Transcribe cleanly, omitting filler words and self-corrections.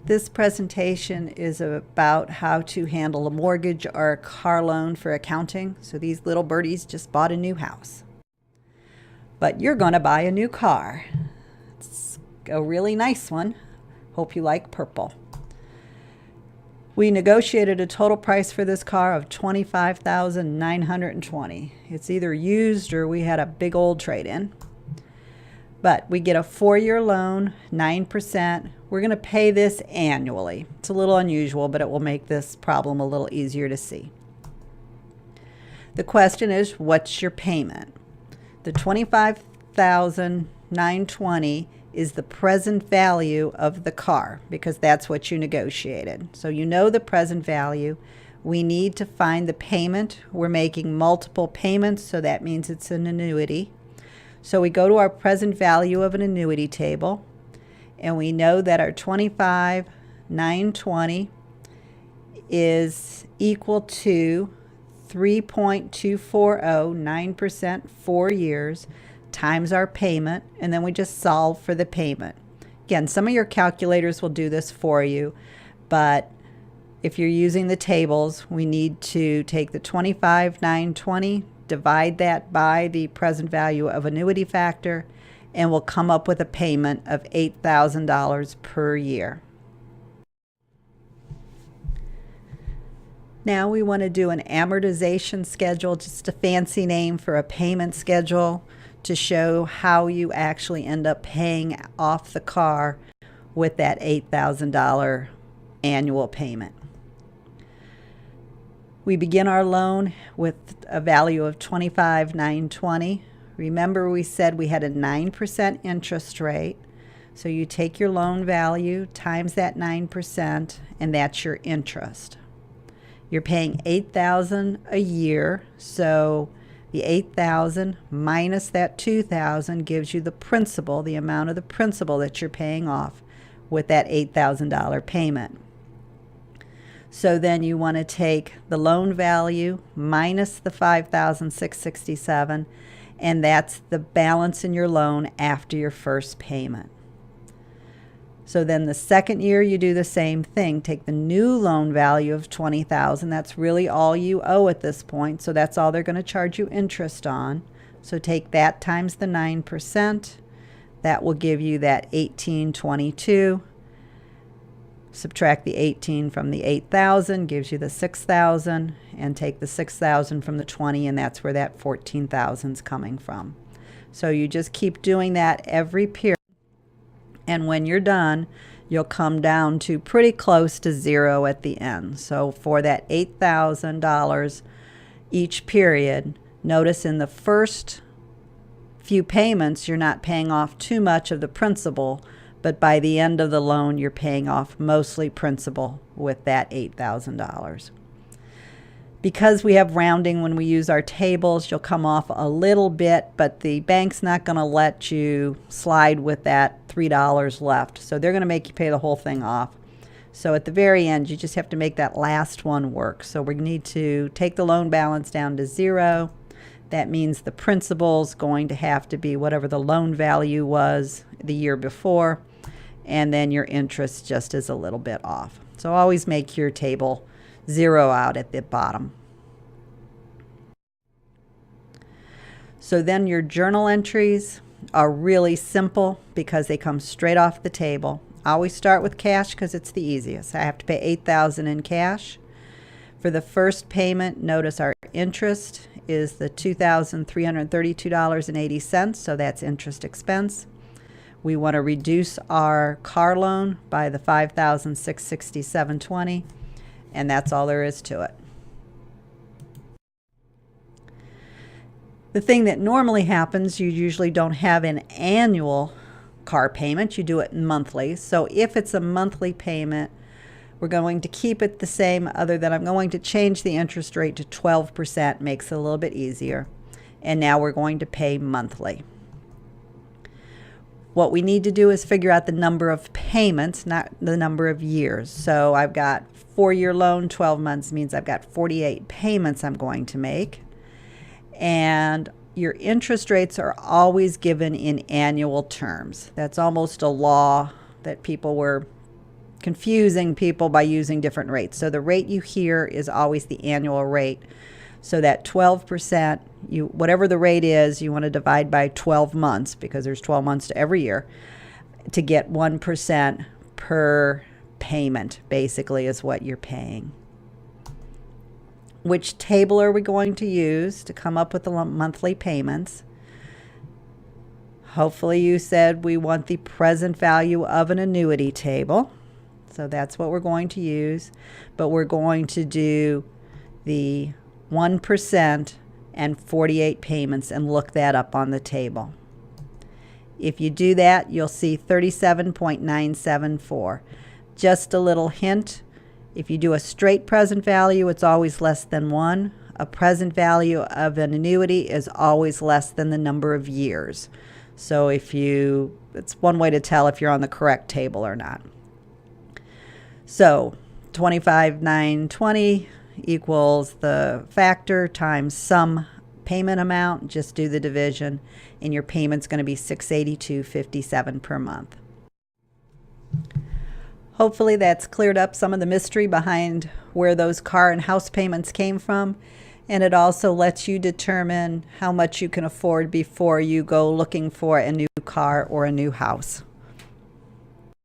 This presentation is about how to handle a mortgage or a car loan for accounting. So these little birdies just bought a new house. But you're going to buy a new car. It's a really nice one. Hope you like purple. We negotiated a total price for this car of $25,920. It's either used or we had a big old trade-in. But we get a 4-year loan, 9%. We're going to pay this annually. It's a little unusual, but it will make this problem a little easier to see. The question is, what's your payment? The $25,920 is the present value of the car because that's what you negotiated. So you know the present value. We need to find the payment. We're making multiple payments, so that means it's an annuity. So we go to our present value of an annuity table, and we know that our $25,920 is equal to 3.240, 9%, 4 years, times our payment, and then we just solve for the payment. Again, some of your calculators will do this for you, but if you're using the tables, we need to take the $25,920, divide that by the present value of annuity factor, and we'll come up with a payment of $8,000 per year. Now we want to do an amortization schedule, just a fancy name for a payment schedule to show how you actually end up paying off the car with that $8,000 annual payment. We begin our loan with a value of $25,920. Remember, we said we had a 9% interest rate. So you take your loan value times that 9%, and that's your interest. You're paying $8,000 a year, so the $8,000 minus that $2,000 gives you the principal, the amount of the principal that you're paying off with that $8,000 payment. So then you want to take the loan value minus the $5,667, and that's the balance in your loan after your first payment. So then the second year you do the same thing. Take the new loan value of $20,000. That's really all you owe at this point, so that's all they're going to charge you interest on. So take that times the 9%. That will give you that $1,822. Subtract the 18 from the 8,000, gives you the 6,000, and take the 6,000 from the 20, and that's where that 14,000 is coming from. So you just keep doing that every period, and when you're done, you'll come down to pretty close to zero at the end. So for that $8,000 each period, notice in the first few payments, you're not paying off too much of the principal, but by the end of the loan, you're paying off mostly principal with that $8,000. Because we have rounding when we use our tables, you'll come off a little bit, but the bank's not going to let you slide with that $3 left. So they're going to make you pay the whole thing off. So at the very end, you just have to make that last one work. So we need to take the loan balance down to zero. That means the principal's going to have to be whatever the loan value was the year before, and then your interest just is a little bit off. So always make your table zero out at the bottom. So then your journal entries are really simple because they come straight off the table. I always start with cash because it's the easiest. I have to pay $8,000 in cash. For the first payment, notice our interest is the $2,332.80, so that's interest expense. We want to reduce our car loan by the $5,667.20, and that's all there is to it. The thing that normally happens, you usually don't have an annual car payment, you do it monthly. So if it's a monthly payment, we're going to keep it the same, other than I'm going to change the interest rate to 12%, makes it a little bit easier. And now we're going to pay monthly. What we need to do is figure out the number of payments, not the number of years. So I've got 4-year loan, 12 months means I've got 48 payments I'm going to make. And your interest rates are always given in annual terms. That's almost a law that people were confusing people by using different rates. So the rate you hear is always the annual rate. So that 12%, whatever the rate is, you want to divide by 12 months, because there's 12 months to every year, to get 1% per payment, basically, is what you're paying. Which table are we going to use to come up with the monthly payments? Hopefully you said we want the present value of an annuity table. So that's what we're going to use. But we're going to do the 1% and 48 payments and look that up on the table. If you do that, you'll see 37.974. Just a little hint, if you do a straight present value, it's always less than 1. A present value of an annuity is always less than the number of years. So it's one way to tell if you're on the correct table or not. So 25,920 equals the factor times some payment amount. Just do the division, and your payment's going to be $682.57 per month. Hopefully that's cleared up some of the mystery behind where those car and house payments came from. And it also lets you determine how much you can afford before you go looking for a new car or a new house.